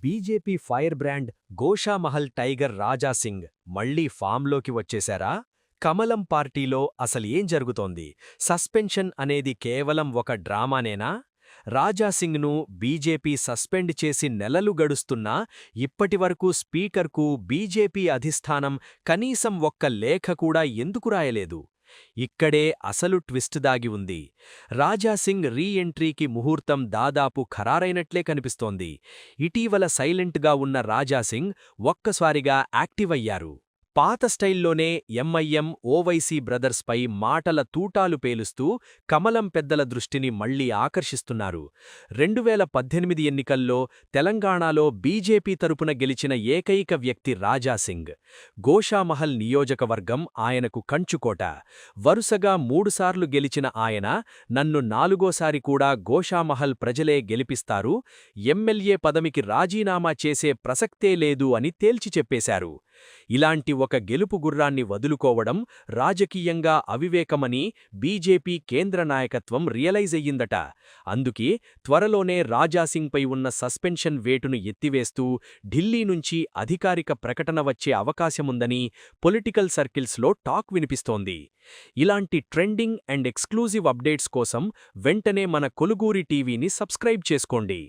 BJP firebrand Goshamahal tiger Raja Singh మళ్లీ ఫామ్లోకి వచ్చేశారా? కమలం పార్టీలో అసలేం జరుగుతోంది? సస్పెన్షన్ అనేది కేవలం ఒక డ్రామానేనా? రాజాసింగ్ను బీజేపీ సస్పెండ్ చేసి నెలలు గడుస్తున్నా ఇప్పటివరకు స్పీకర్కు బీజేపీ అధిష్టానం కనీసం ఒక్క లేఖ కూడా ఎందుకు రాయలేదు? ఇక్కడే అసలు ట్విస్ట్ దాగి ఉంది. రాజాసింగ్ రీ ఎంట్రీకి ముహూర్తం దాదాపు ఖరారైనట్లే కనిపిస్తోంది. ఇటీవల సైలెంట్గా ఉన్న రాజాసింగ్ ఒక్కసారిగా యాక్టివ్ అయ్యారు. పాత స్టైల్లోనే ఎంఐఎం, ఓవైసీ బ్రదర్స్పై మాటల తూటాలు పేలుస్తూ కమలం పెద్దల దృష్టిని మళ్లీ ఆకర్షిస్తున్నారు. 2018 ఎన్నికల్లో తెలంగాణలో బీజేపీ తరపున గెలిచిన ఏకైక వ్యక్తి రాజాసింగ్. గోషామహల్ నియోజకవర్గం ఆయనకు కంచుకోట. వరుసగా 3 సార్లు గెలిచిన ఆయన నన్ను 4గోసారి కూడా గోషామహల్ ప్రజలే గెలిపిస్తారు, ఎమ్మెల్యే పదవికి రాజీనామా చేసే ప్రసక్తే లేదు అని తేల్చి చెప్పేశారు. ఇలాంటి ఒక గెలుపు గుర్రాన్ని వదులుకోవడం రాజకీయంగా అవివేకమని బీజేపీ కేంద్ర నాయకత్వం రియలైజ్ అయ్యిందట. అందుకే త్వరలోనే రాజాసింగ్పై ఉన్న సస్పెన్షన్ వేటును ఎత్తివేస్తూ ఢిల్లీ నుంచి అధికారిక ప్రకటన వచ్చే అవకాశముందని పొలిటికల్ సర్కిల్స్లో టాక్ వినిపిస్తోంది. ఇలాంటి ట్రెండింగ్ అండ్ ఎక్స్క్లూజివ్ అప్డేట్స్ కోసం వెంటనే మన కొలుగూరి టీవీని సబ్స్క్రైబ్ చేసుకోండి.